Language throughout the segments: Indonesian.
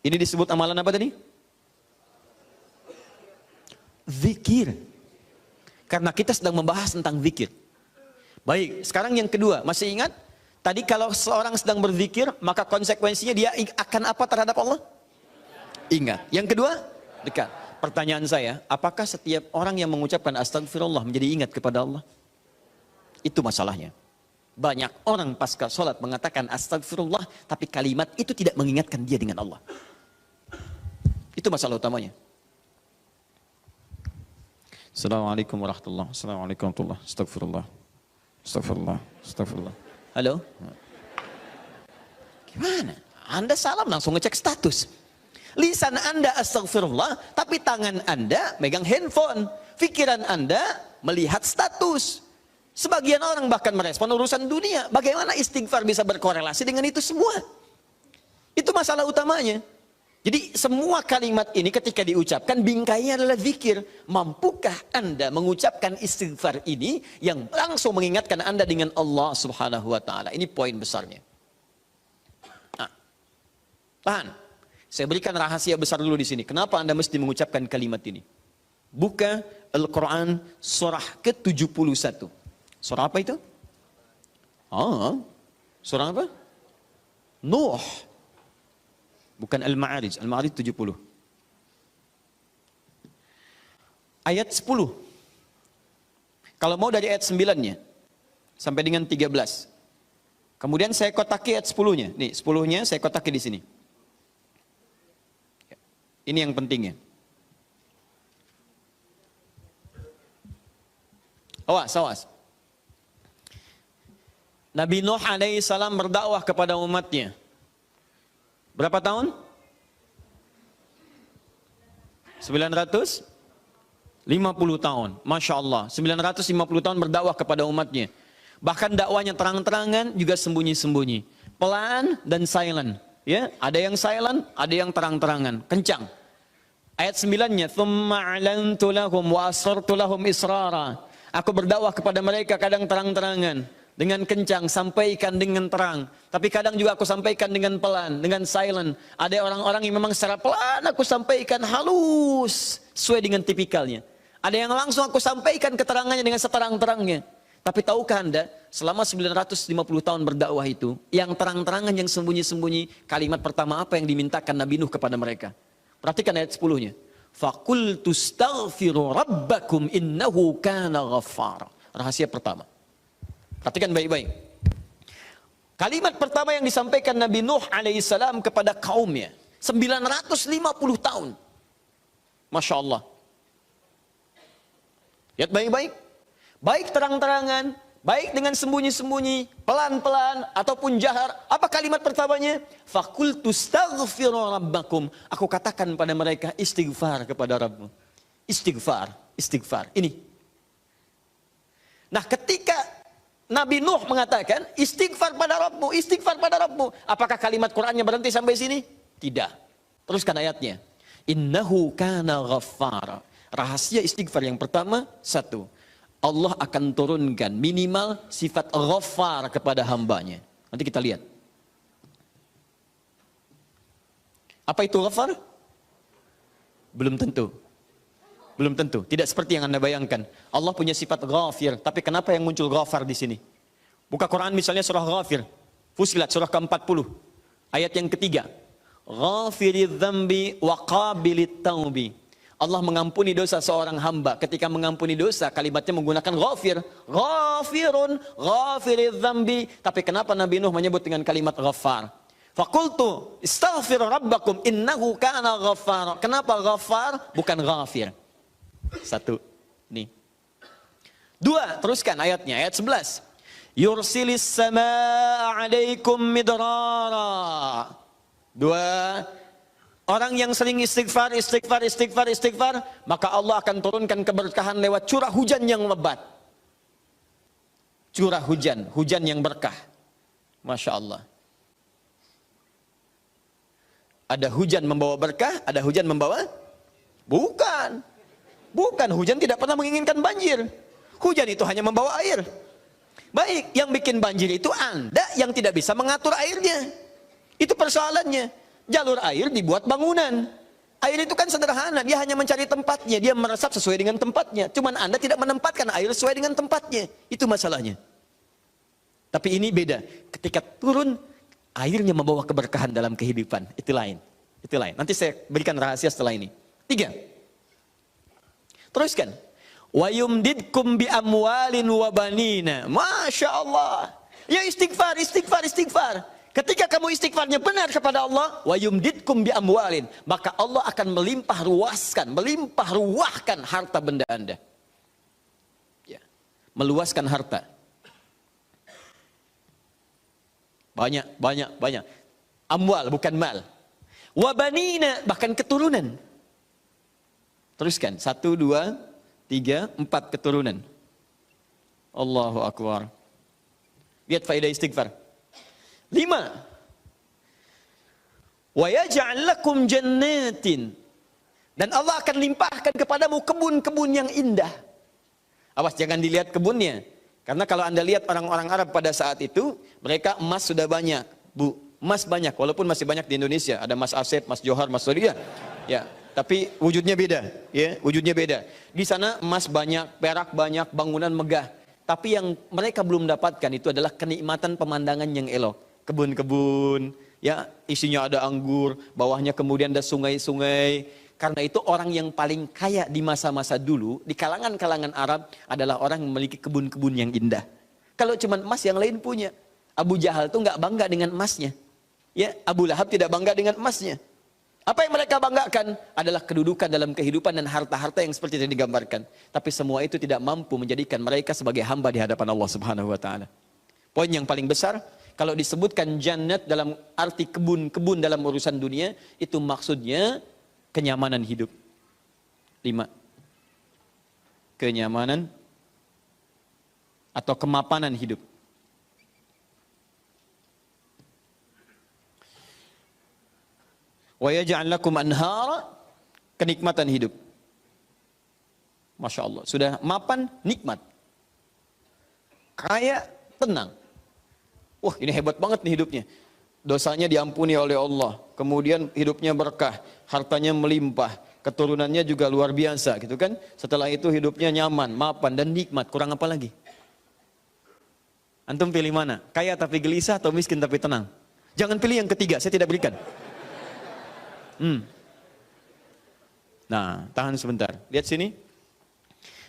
Ini disebut amalan apa tadi? Zikir. Karena kita sedang membahas tentang zikir. Baik, sekarang yang kedua, masih ingat? Tadi kalau seorang sedang berzikir, maka konsekuensinya dia akan apa terhadap Allah? Ingat. Yang kedua, dekat. Pertanyaan saya, apakah setiap orang yang mengucapkan astagfirullah menjadi ingat kepada Allah? Itu masalahnya. Banyak orang pasca sholat mengatakan astagfirullah, tapi kalimat itu tidak mengingatkan dia dengan Allah. Itu masalah utamanya. Assalamualaikum warahmatullahi wabarakatuh. Assalamualaikum warahmatullahi wabarakatuh. Astagfirullah. Astagfirullah. Astagfirullah. Halo? Gimana? Anda salam langsung ngecek status. Lisan Anda astagfirullah, tapi tangan Anda megang handphone. Pikiran Anda melihat status. Sebagian orang bahkan merespon urusan dunia. Bagaimana istighfar bisa berkorelasi dengan itu semua? Itu masalah utamanya. Jadi semua kalimat ini ketika diucapkan bingkainya adalah zikir. Mampukah Anda mengucapkan istighfar ini yang langsung mengingatkan Anda dengan Allah Subhanahu wa taala? Ini poin besarnya. Nah, tahan. Saya berikan rahasia besar dulu di sini. Kenapa Anda mesti mengucapkan kalimat ini? Buka Al-Quran surah ke-71. Surah apa itu? Surah apa? Nuh. Bukan Al-Ma'arij. Al-Ma'arij 70. Ayat 10. Kalau mau dari ayat 9-nya sampai dengan 13. Kemudian saya kotaki ayat 10-nya. Nih, 10-nya saya kotaki di sini. Ini yang pentingnya. Awas, awas. Nabi Nuh alaihissalam berdakwah kepada umatnya. Berapa tahun? 950 tahun. Masya Allah. 950 tahun berdakwah kepada umatnya. Bahkan dakwanya terang-terangan juga sembunyi-sembunyi. Pelan dan silent. Ya, ada yang silent, ada yang terang-terangan. Kencang. Ayat 9-nya. Thumma a'lantu lahum wa asrartu lahum israra. Aku berdakwah kepada mereka kadang terang-terangan. Dengan kencang, sampaikan dengan terang. Tapi kadang juga aku sampaikan dengan pelan, dengan silent. Ada orang-orang yang memang secara pelan aku sampaikan halus, sesuai dengan tipikalnya. Ada yang langsung aku sampaikan keterangannya dengan seterang-terangnya. Tapi tahukah Anda, selama 950 tahun berdakwah itu, yang terang-terangan, yang sembunyi-sembunyi, kalimat pertama apa yang dimintakan Nabi Nuh kepada mereka? Perhatikan ayat 10-nya. Faqultu astaghfiru rabbakum innahu kana ghaffara. Rahasia pertama. Perhatikan baik-baik. Kalimat pertama yang disampaikan Nabi Nuh alaihissalam kepada kaumnya. 950 tahun. Masya Allah. Lihat baik-baik. Baik terang-terangan, baik dengan sembunyi-sembunyi, pelan-pelan, ataupun jahar. Apa kalimat pertamanya? Faqultu astaghfiru rabbakum. Aku katakan pada mereka istighfar kepada Rabbmu. Istighfar, istighfar. Ini. Nah ketika Nabi Nuh mengatakan istighfar pada Rabbmu, istighfar pada Rabbmu. Apakah kalimat Qur'annya berhenti sampai sini? Tidak. Teruskan ayatnya. Innahu kana ghaffara. Rahasia istighfar yang pertama, satu. Allah akan turunkan minimal sifat ghaffar kepada hambanya. Nanti kita lihat. Apa itu ghaffar? Belum tentu. Belum tentu, tidak seperti yang Anda bayangkan. Allah punya sifat ghafir, tapi kenapa yang muncul ghafar di sini? Buka Quran misalnya surah Ghafir, Fussilat surah ke-40, ayat yang ketiga. Ghafiridz dzambi wa qabilit taubi. Allah mengampuni dosa seorang hamba. Ketika mengampuni dosa, kalimatnya menggunakan ghafir. Ghafirun, ghafiridz dzambi. Tapi kenapa Nabi Nuh menyebut dengan kalimat ghafar? Faqultu istaghfiru rabbakum innahu kana ghaffara. Kenapa ghafar bukan ghafir? Satu, nih. Dua, teruskan ayatnya, ayat 11. Yursilis samaa alaikum midrara. Dua, orang yang sering istighfar, istighfar, istighfar, istighfar, maka Allah akan turunkan keberkahan lewat curah hujan yang lebat. Curah hujan, hujan yang berkah. Masya Allah. Ada hujan membawa berkah, ada hujan membawa? Bukan. Bukan, hujan tidak pernah menginginkan banjir. Hujan itu hanya membawa air. Baik, yang bikin banjir itu Anda yang tidak bisa mengatur airnya. Itu persoalannya. Jalur air dibuat bangunan. Air itu kan sederhana, dia hanya mencari tempatnya, dia meresap sesuai dengan tempatnya. Cuman Anda tidak menempatkan air sesuai dengan tempatnya. Itu masalahnya. Tapi ini beda. Ketika turun, airnya membawa keberkahan dalam kehidupan. Itu lain. Itu lain. Nanti saya berikan rahasia setelah ini. 3. Teruskan. Wa yumdidkum bi amwalin wa banina. Masya Allah. Ya istighfar, istighfar, istighfar. Ketika kamu istighfarnya benar kepada Allah, wa yumdidkum bi amwalin, maka Allah akan melimpah ruahkan harta benda Anda. Ya. Meluaskan harta. Banyak. Amwal bukan mal. Wa banina, bahkan keturunan. Teruskan. 1, 2, 3, 4 keturunan. Allahu Akbar. Lihat faedah istighfar. 5. Wa yaj'al lakum jannatin. Dan Allah akan limpahkan kepadamu kebun-kebun yang indah. Awas jangan dilihat kebunnya. Karena kalau Anda lihat orang-orang Arab pada saat itu, mereka emas sudah banyak, Bu. Emas banyak, walaupun masih banyak di Indonesia. Ada Mas Asep, Mas Johar, Mas Sodia. Ya, tapi wujudnya beda, ya, wujudnya beda. Di sana emas banyak, perak banyak, bangunan megah. Tapi yang mereka belum dapatkan itu adalah kenikmatan pemandangan yang elok. Kebun-kebun, ya, isinya ada anggur, bawahnya kemudian ada sungai-sungai. Karena itu orang yang paling kaya di masa-masa dulu, di kalangan-kalangan Arab adalah orang yang memiliki kebun-kebun yang indah. Kalau cuma emas yang lain punya. Abu Jahal tuh nggak bangga dengan emasnya. Ya, Abu Lahab tidak bangga dengan emasnya. Apa yang mereka banggakan adalah kedudukan dalam kehidupan dan harta-harta yang seperti yang digambarkan. Tapi semua itu tidak mampu menjadikan mereka sebagai hamba di hadapan Allah Subhanahu wa taala. Poin yang paling besar, kalau disebutkan jannat dalam arti kebun-kebun dalam urusan dunia, itu maksudnya kenyamanan hidup. 5. Kenyamanan atau kemapanan hidup. Wa yaj'al lakum anhara, kenikmatan hidup. Masya Allah, sudah mapan, nikmat. Kaya, tenang. Wah, ini hebat banget nih hidupnya. Dosanya diampuni oleh Allah. Kemudian hidupnya berkah, hartanya melimpah, keturunannya juga luar biasa, gitu kan? Setelah itu hidupnya nyaman, mapan dan nikmat. Kurang apa lagi? Antum pilih mana? Kaya tapi gelisah atau miskin tapi tenang? Jangan pilih yang ketiga, saya tidak berikan. Nah, tahan sebentar. Lihat sini.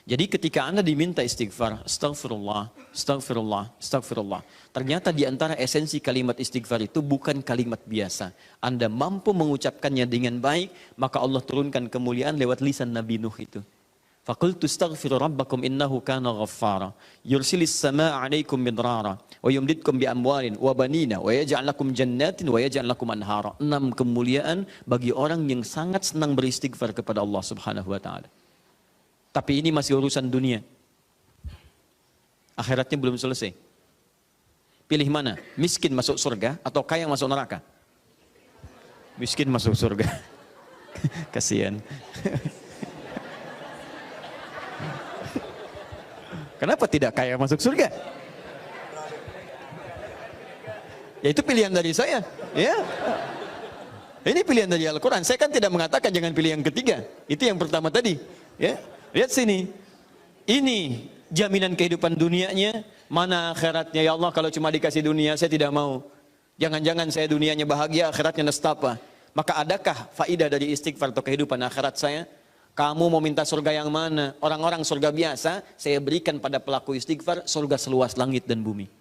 Jadi ketika Anda diminta istighfar, astagfirullah, astagfirullah, astagfirullah. Ternyata di antara esensi kalimat istighfar itu bukan kalimat biasa. Anda mampu mengucapkannya dengan baik, maka Allah turunkan kemuliaan lewat lisan Nabi Nuh itu. Faqultu astaghfiru rabbakum innahu kana ghaffara yursilis samaa 'alaikum midrara wa yumdidkum bi amwalin wa banina wa yaj'al lakum jannatin wa yaj'al lakum anhara. 6 kemuliaan bagi orang yang sangat senang beristighfar kepada Allah Subhanahu wa taala. Tapi ini masih urusan dunia. Akhiratnya belum selesai. Pilih mana? Miskin masuk surga atau kaya masuk neraka? Miskin masuk surga. Kasihan. Kenapa tidak kaya masuk surga? Ya itu pilihan dari saya. Ya. Ini pilihan dari Al-Quran. Saya kan tidak mengatakan jangan pilih yang ketiga. Itu yang pertama tadi. Ya. Lihat sini. Ini jaminan kehidupan dunianya. Mana akhiratnya? Ya Allah, kalau cuma dikasih dunia saya tidak mau. Jangan-jangan saya dunianya bahagia, akhiratnya nestapa. Maka adakah faidah dari istighfar atau kehidupan akhirat saya? Kamu mau minta surga yang mana? Orang-orang surga biasa, saya berikan pada pelaku istighfar surga seluas langit dan bumi.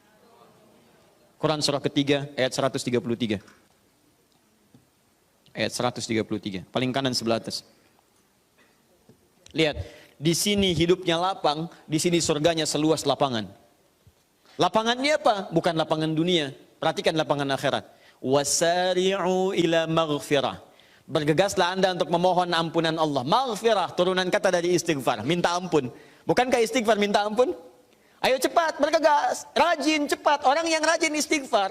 Quran surah ketiga ayat 133. Ayat 133, paling kanan sebelah atas. Lihat, di sini hidupnya lapang, di sini surganya seluas lapangan. Lapangannya apa? Bukan lapangan dunia. Perhatikan lapangan akhirat. Wasari'u ila maghfirah. Bergegaslah Anda untuk memohon ampunan Allah. Maghfirah, turunan kata dari istighfar, minta ampun. Bukankah istighfar minta ampun? Ayo cepat, bergegas, rajin, cepat. Orang yang rajin istighfar,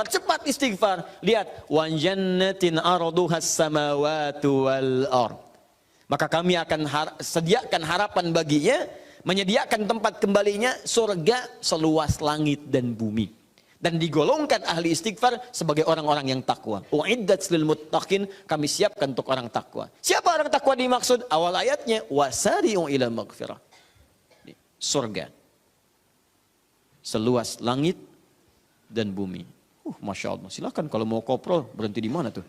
cepat istighfar. Lihat, wa jannatin arduhas samawati wal ard. Maka kami akan sediakan harapan baginya, menyediakan tempat kembalinya surga seluas langit dan bumi. Dan digolongkan ahli istighfar sebagai orang-orang yang takwa. Uiddat lil muttaqin, kami siapkan untuk orang takwa. Siapa orang takwa dimaksud? Awal ayatnya, wasari'u ila maghfirah. Surga. Seluas langit dan bumi. Masya Allah. Silakan kalau mau koprol, berhenti di mana tuh?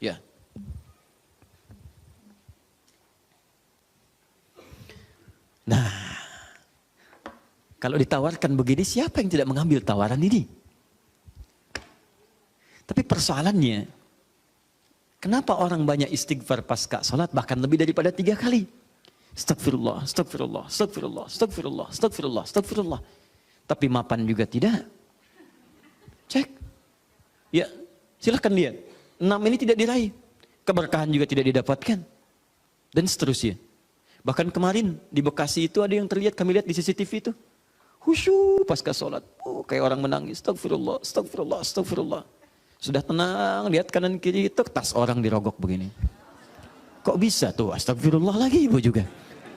Ya. Nah, kalau ditawarkan begini, siapa yang tidak mengambil tawaran ini? Tapi persoalannya, kenapa orang banyak istighfar pasca salat bahkan lebih daripada 3 kali? Astagfirullah, astagfirullah, astagfirullah, astagfirullah, astagfirullah, astagfirullah. Tapi mapan juga tidak. Cek. Ya, silahkan lihat. 6 ini tidak diraih. Keberkahan juga tidak didapatkan. Dan seterusnya. Bahkan kemarin di Bekasi itu ada yang terlihat, kami lihat di CCTV itu. Khusyuk pasca sholat. Kayak orang menangis. Astagfirullah, astagfirullah, astagfirullah. Sudah tenang, lihat kanan kiri itu tas orang dirogok begini. Kok bisa tuh? Astagfirullah lagi ibu juga.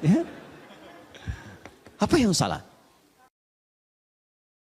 Ya. Apa yang salah?